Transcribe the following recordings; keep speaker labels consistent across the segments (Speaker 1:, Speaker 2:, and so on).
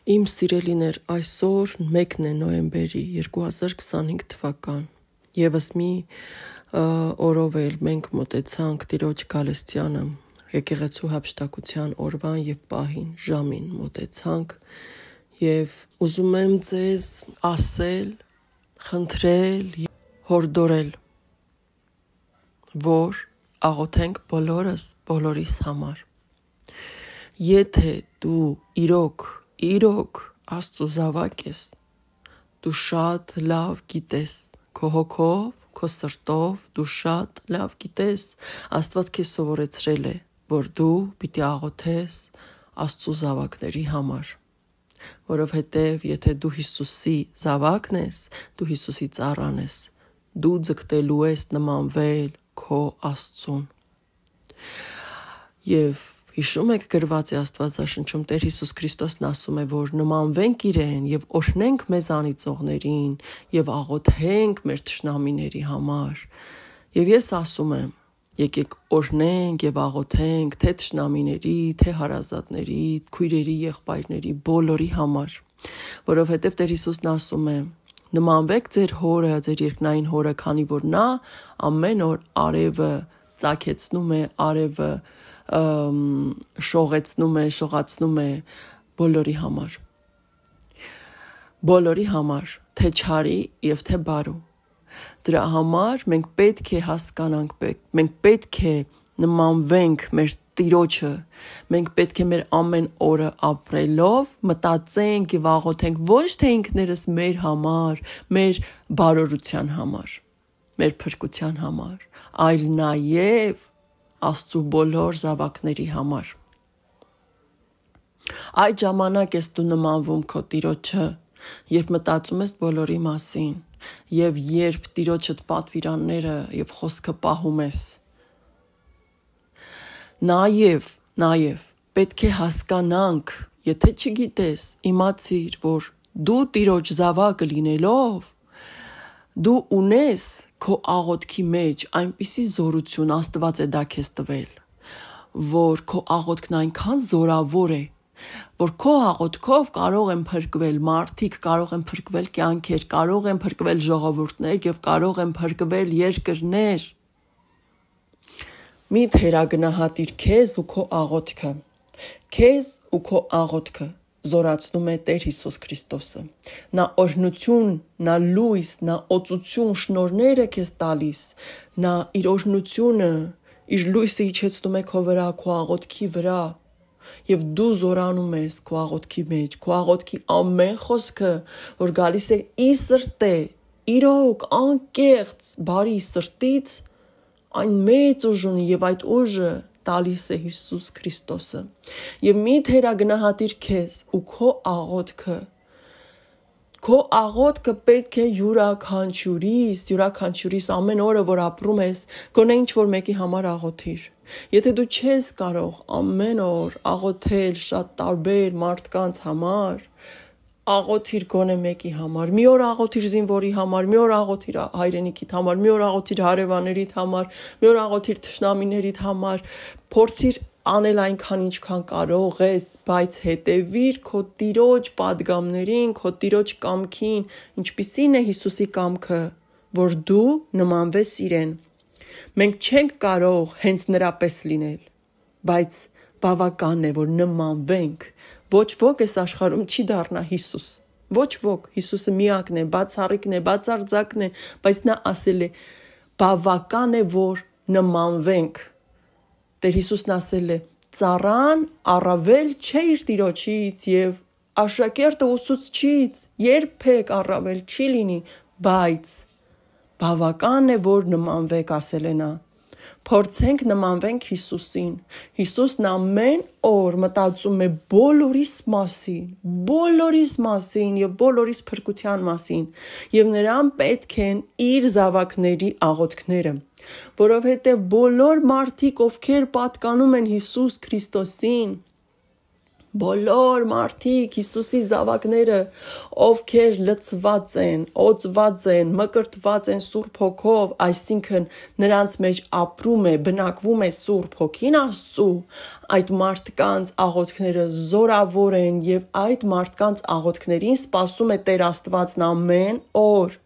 Speaker 1: Իմ սիրելիներ, այսօր 1 նոյեմբերի 2025 թվական եւս մի օրով էլ մենք մոտեցանք Տիրոջ Գալստյանը եկեղեցու հափշտակության օրվան եւ պահին ժամին մոտեցանք եւ ուզում եմ ձեզ ասել, խնդրել, հորդորել, որ աղոթենք բոլորիս համար։ Եթե դու իրոք Աստծո զավակ ես, դու շատ լավ գիտես, քո հոգով, քո սրտով դու շատ լավ գիտես, Աստված քեզ սովորեցրել է, որ դու պիտի աղոթես Աստծո զավակների համար, որովհետև եթե դու Հիսուսի զավակն ես, դու Հիսուսի ծառան ես, դու ձգտելու ես նմանվել քո Աստծուն։ Եվ հիշում եք գրված է Աստվածաշնչում Տեր Հիսուս Քրիստոսն ասում է, որ նմանվենք իրեն եւ օրհնենք մեզ անիծողներին եւ աղոթենք մեր թշնամիների համար։ Եվ ես ասում եմ, եկեք օրհնենք եւ աղոթենք թե թշնամիների, թե հարազատների, քույրերի, եղբայրների, բոլորի համար, որովհետեւ Տեր Հիսուսն ասում է. նմանվեք ձեր հորը, ձեր երկնային հորը, քանի որ նա ամեն օր արևը ծագեցնում է, արևը շողացնում է բոլորի համար, թե չարի եւ թե բարու։ Դրա համար մենք պետք է հասկանանք, մենք պետք է նմանվենք մեր Տիրոջը, մենք պետք է մեր ամեն օրը ապրելով մտածենք եւ աղոթենք ոչ թե ինքներս մեր համար, մեր բարօրության համար, մեր փրկության համար, այլ նաեւ Աստծո բոլոր զավակների համար։ Այդ ժամանակ ես դու նմանվում քո Տիրոջը, երբ մտածում ես բոլորի մասին, եւ երբ Տիրոջդ պատվիրանները եւ խոսքը պահում ես։ Նաեւ պետք է հասկանանք, եթե չգիտես, իմացիր, որ դու Տիրոջ զավակը լինելով, դու ունես քո աղոթքի մեջ այնպիսի զորություն, Աստված է դա քեզ տվել, որ քո աղոթքն այնքան զորավոր է, որ քո աղոթքով կարող են փրկվել մարդիկ, կարող են փրկվել կյանքեր, կարող են փրկվել ժողովուրդներ եւ կարող են փրկվել երկրներ։ Մի թերագնահատիր քեզ ու քո աղոթքը։ Քեզ ու քո աղոթքը զորացնում է Տեր Հիսուս Քրիստոսը։ Նա օրհնություն, նա լույս, նա օծություն, շնորհները քեզ տալիս։ Նա իր օրհնությունը, իր լույսը իջեցնում է քո վրա, քո աղոթքի վրա։ Եվ դու զորանում ես քո աղոթքի մեջ, քո աղոթքի ամեն խոսքը, որ գալիս է ի սրտե, իրոք անկեղծ, բարի սրտից, այն մեծ ուժ ունի եւ այդ ուժը տալիս է Հիսուս Քրիստոսը։ Եվ մի թերագնահատիր քեզ ու քո աղոթքը պետք է յուրաքանչյուրիս ամեն օրը, որ ապրում ես, գոնե ինչ-որ մեկի համար աղոթիր։ Եթե դու չես կարող ամեն օր աղոթել շատ տարբեր մարդկանց համար, աղոթիր գոնե մեկի համար, մի օր աղոթիր զինվորի համար, մի օր աղոթիր հայրենիքիդ համար, մի օր աղոթիր հարևաններիդ համար, մի օր աղոթիր թշնամիներիդ համար, փորձիր անել այնքան ինչքան կարող ես, բայց հետևիր քո Տիրոջ պատգամներին, քո Տիրոջ կամքին, ինչպիսին է Հիսուսի կամքը, որ դու նմանվես իրեն։ Մենք չենք կարող հենց նրա պես լինել, բայց բավական է, որ նմանվենք։ Ոչ ոք այս աշխարհում չի դառնա Հիսուս։ Ոչ ոք, Հիսուսը միակն է, բացառիկն է, բացարձակն է, բայց նա ասել է, բավական է, որ նմանվենք։ Տեր Հիսուսն ասել է, ծառան առավել չէ իր տիրոջից եւ աշակերտը ուսուցչից, երբեք առավել չի լինի, բայց բավական է, որ նմանվեք, ասել է նա։ Փորձենք նմանվենք Հիսուսին։ Հիսուսն ամեն օր մտածում է բոլորիս մասին եւ բոլորիս փրկության մասին, եւ նրան պետք են իր զավակների աղոթքները, որովհետեւ բոլոր մարդիկ, ովքեր պատկանում են Հիսուս Քրիստոսին, Բոլոր մարդիկ, Հիսուսի զավակները, ովքեր լցված են, օծված են, մկրտված են Սուրբ Հոգով, այսինքն նրանց մեջ ապրում է, բնակվում է Սուրբ Հոգին Աստծու, այդ մարդկանց աղոթքները զորավոր են եւ այդ մարդկանց աղոթքներին սպասում է Տեր Աստվածն ամեն օր։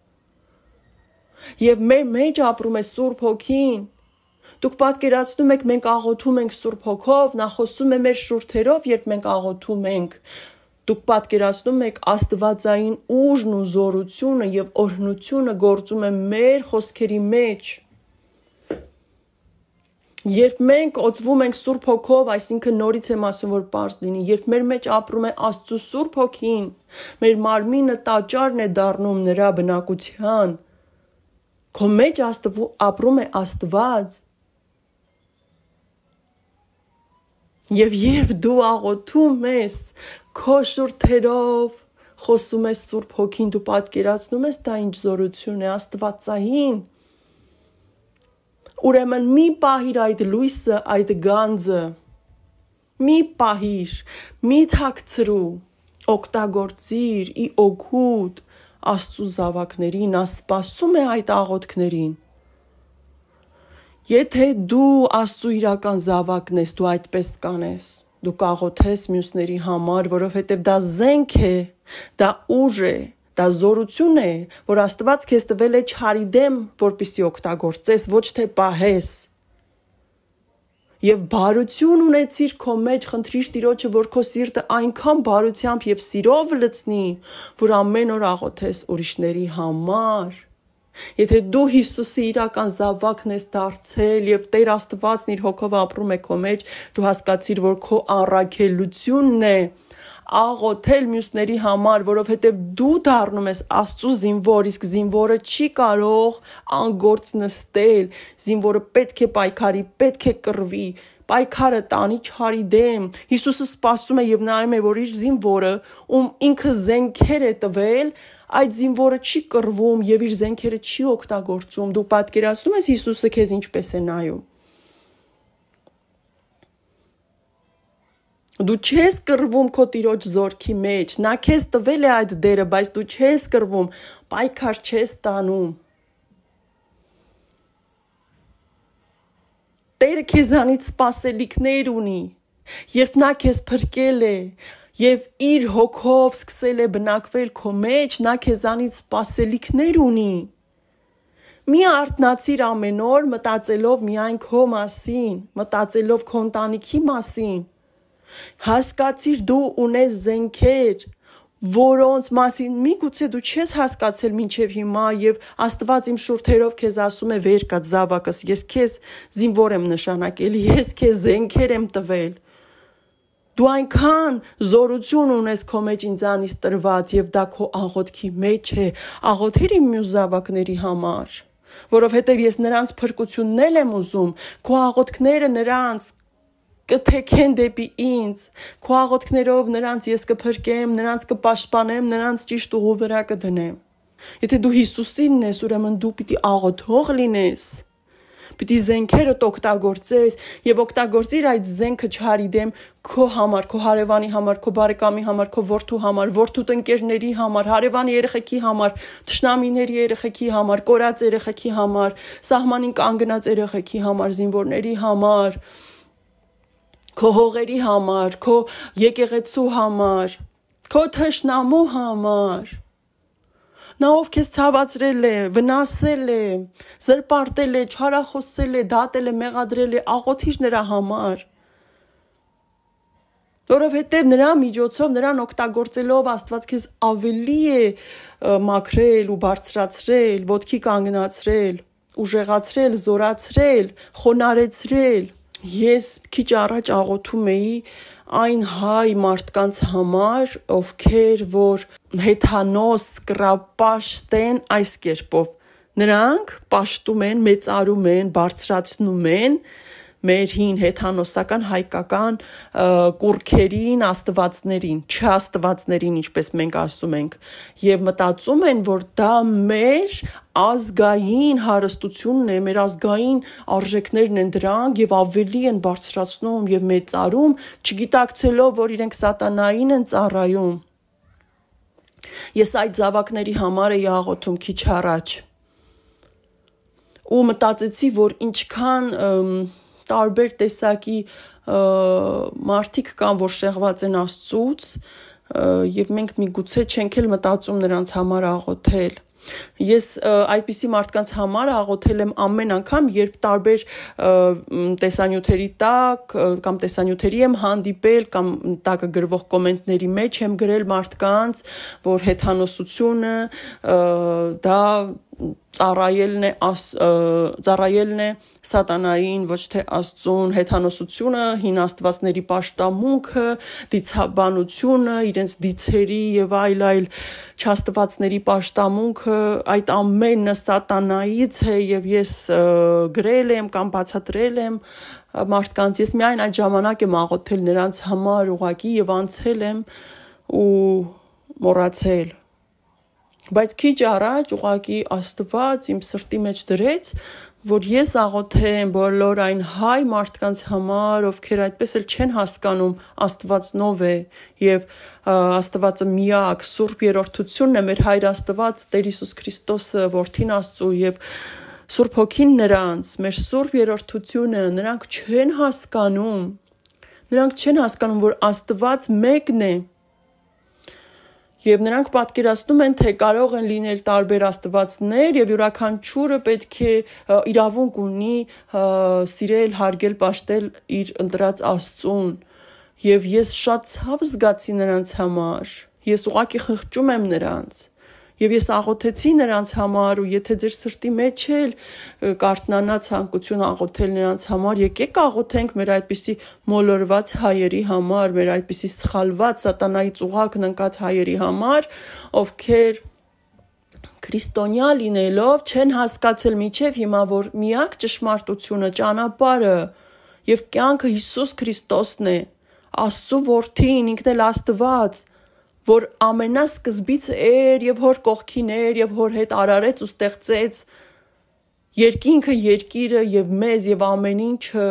Speaker 1: Եվ մեր մեջ ապրում է Սուրբ Հոգին։ Դուք պատկերացնում եք, մենք աղոթում ենք Սուրբ Հոգով, նա խոսում է մեր շուրթերով, երբ մենք աղոթում ենք։ Դուք պատկերացնում եք աստվածային ուժն ու զորությունը եւ օրհնությունը գործում է մեր խոսքերի մեջ։ Երբ մենք օծվում ենք Սուրբ Հոգով, այսինքն նորից եմ ասում, որ պարզ լինի, երբ մեր մեջ ապրում է Աստծո Սուրբ Հոգին, մեր մարմինը տաճարն է դառնում նրա բնակության։ Քո մեջ ապրում է Աստված։ Եվ երբ դու աղոթում ես, քո շուրթերով խոսում ես Սուրբ Հոգին, դու պատկերացնում ես դա ինչ զորություն է, աստվածային։ Ուրեմն մի պահիր այդ լույսը, այդ գանձը, մի պահիր, մի թաքցրու, օգտագործիր ի օգուտ Աստծու զավակներին, նա սպասում է այդ աղոթքներին։ Եթե դու Աստծու իրական զավակն ես, դու այդպես կանես, դու կաղոթես մյուսների համար, որովհետև դա զենք է, դա ուժ է, դա զորություն է, որ Աստված քեզ տվել է չարի դեմ, որպեսզի օգտագործես, ոչ թե պահես։ Եվ բարություն ունեցիր քո մեջ, խնդրիր Տիրոջը, որ քո սիրտը այնքան բարությամբ եւ սիրով լցնի, որ ամեն օր աղոթես ուրիշների համար։ Եթե դու Հիսուսի իրական զավակն ես դարձել եւ Տեր Աստվածն իր հոգով ապրում է քո մեջ, դու հասկացիր, որ քո առաքելությունն է աղոթել մյուսների համար, որովհետեւ դու դառնում ես Աստծո զինվոր, իսկ զինվորը չի կարող անգործ նստել, զինվորը պետք է պայքարի, պետք է կռվի, պայքարը տանի չարի դեմ։ Հիսուսը սպասում է եւ նայում է, որ իր զինվորը, ում ինքը զենքեր է տվել, այդ զինվորը չի կռվում եւ իր զենքերը չի օգտագործում։ Դու պատկերացնում ես Հիսուսը քեզ ինչպես է նայում։ Դու չես կռվում քո Տիրոջ զորքի մեջ, նա քեզ տվել է այդ դերը, բայց դու չես կռվում, պայքար չես տանում։ Տերը քեզանից սպասելիքներ ունի, երբ նա քեզ փրկել է եւ իր հոգով սկսել է բնակվել քո մեջ, նա քեզանից սպասելիքներ ունի։ Մի արթնացիր ամեն օր մտածելով միայն քո մասին, մտածելով քո ընտանիքի մասին։ Հասկացիր դու ունես զենքեր, որոնց մասին միգուցե դու չես հասկացել մինչև հիմա եւ Աստված իմ շուրթերով քեզ ասում է վեր կա զավակս, ես քեզ զինվոր եմ նշանակել, ես քեզ զենքեր եմ տվել։ Դու այնքան զորություն ունես քո մեջ ինձանից տրված եւ դա քո աղոթքի մեջ է, աղոթիր իմ մյուս զավակների համար, որովհետեւ ես նրանց փրկությունն եմ ուզում, քո աղոթքները նրանց կթեքեն դեպի ինձ, քո աղոթքներով նրանց ես կփրկեմ, նրանց կպաշտպանեմ, նրանց ճիշտ ուղու վրա կդնեմ։ Եթե դու Հիսուսինն ես, ուրեմն դու պիտի աղոթող լինես, պիտի զենքերդ օգտագործես եւ օգտագործիր այդ զենքը չարի դեմ քո համար, քո հարևանի համար, քո բարեկամի համար, քո որդու համար, որդուդ ընկերների համար, հարևանի երեխեքի համար, թշնամիների երեխեքի համար, կորած երեխեքի համար, սահմանին կանգնած երեխեքի համար, զինվորների համար, քո հողերի համար, քո եկեղեցու համար, քո թշնամու համար։ Նա ով քեզ ցավացրել է, վնասել է, զրպարտել է, չարախոսել է, դատել է, մեղադրել է, աղոթիր նրա համար։ Որովհետև նրա միջոցով, նրան օգտագործելով Աստված քեզ ավելի է մաքրել ու բարձրացրել, ոտքի կանգնացրել, ուժեղացրել, զորացրել, խոնարհեցրել։ Ես քիչ առաջ աղոթում էի այն հայ մարդկանց համար, ովքեր որ հեթանոս կրապաշտեն այս կերպով։ Նրանք պաշտում են, մեծարում են, բարձրացնում են մեր հին հեթանոսական հայկական կուռքերին, աստվածներին, չաստվածներին, ինչպես մենք ասում ենք, եւ մտածում են, որ դա մեր ազգային հարստությունն է, մեր ազգային արժեքներն են դրանք եւ ավելի են բարձրացնում եւ մեծարում, չգիտակցելով, որ իրենք սատանային են ծառայում։ Ես այդ զավակների համար էի աղոթում քիչ առաջ ու մտածեցի, որ ինչքան տարբեր տեսակի մարդիկ կան, որ շեղված են Աստծուց, եւ մենք միգուցե չենք էլ մտածում նրանց համար աղոթել։ Ես այդպիսի մարդկանց համար աղոթել եմ ամեն անգամ, երբ տարբեր տեսանյութերի տակ կամ տեսանյութերի եմ հանդիպել կամ տակը գրվող կոմենտների մեջ եմ գրել մարդկանց, որ հեթանոսությունը դա ծառայելն է սատանային, ոչ թե Աստծուն, հեթանոսությունը, հին աստվածների պաշտամունքը, դիցաբանությունը, իրենց դիցերի եւ այլ չաստվածների պաշտամունքը, այդ ամենը սատանայից է եւ ես գրել եմ կամ բացատրել եմ մարդկանց, ես միայն այդ ժամանակ եմ աղոթել նրանց համար ուղղակի եւ անցել եմ ու մոռացել։ Բայց քիչ առաջ ուղղակի Աստված իմ սրտի մեջ դրեց, որ ես աղոթեմ բոլոր այն հայ մարդկանց համար, ովքեր այդպես էլ չեն հասկանում Աստվածնով է եւ Աստվածը միակ Սուրբ Երրորդությունն է, մեր Հայր Աստված, Տեր Հիսուս Քրիստոսը, Որդին Աստծո եւ Սուրբ Հոգին նրանց, մեր Սուրբ Երրորդությունը, նրանք չեն հասկանում, որ Աստված մեկն է։ Եվ նրանք պատկերացնում են, թե կարող են լինել տարբեր աստվածներ եւ յուրաքանչյուրը պետք է իրավունք ունի սիրել, հարգել, պաշտել իր ընտրած Աստծուն։ Եվ ես շատ ցավ զգացի նրանց համար։ Ես ուղղակի խղճում եմ նրանց։ Եվ ես աղոթեցի նրանց համար ու եթե ձեր սրտի մեջ էլ կարթնանա ցանկություն աղոթել նրանց համար, եկեք աղոթենք մեր այդպիսի մոլորված հայերի համար, մեր այդպիսի սխալված սատանայի ծուղակն ընկած հայերի համար, ովքեր քրիստոնյա լինելով չեն հասկացել մինչև հիմա, որ միակ ճշմարտությունը, ճանապարհը եւ կյանքը Հիսուս Քրիստոսն է, Աստծո որդին, ինքն էլ Աստված, որ ամենասկզբից էր եւ հոր կողքին էր եւ հոր հետ արարեց ու ստեղծեց երկինքը, երկիրը եւ մեզ եւ ամեն ինչը,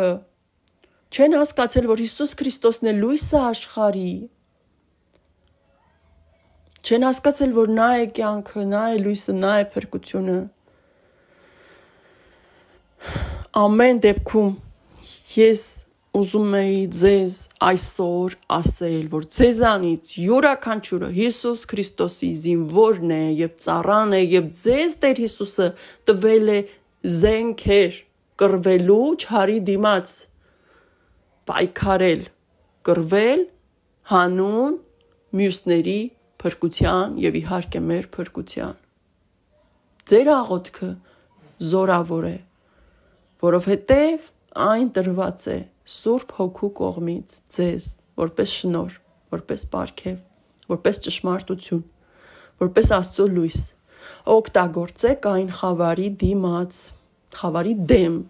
Speaker 1: չեն հասկացել, որ Հիսուս Քրիստոսն է լույսը աշխարհի, չեն հասկացել, որ նա է կյանքը, նա է լույսը, նա է փրկությունը։ Ամեն դեպքում ես ուզում էի ձեզ այսօր ասել, որ ձեզանից յուրաքանչյուրը Հիսուս Քրիստոսի զինվորն է եւ ծառան է եւ ձեզ Տեր Հիսուսը տվել է զենքեր կռվելու չարի դիմաց, պայքարել, կռվել հանուն մյուսների փրկության եւ իհարկե մեր փրկության։ Ձեր աղոթքը զորավոր է, որովհետեւ այն տրված է Սուրբ Հոգու կողմից ձեզ, որպես շնորհ, որպես պարգև, որպես ճշմարտություն, որպես Աստծո լույս, օգտագործեք այն խավարի դեմ,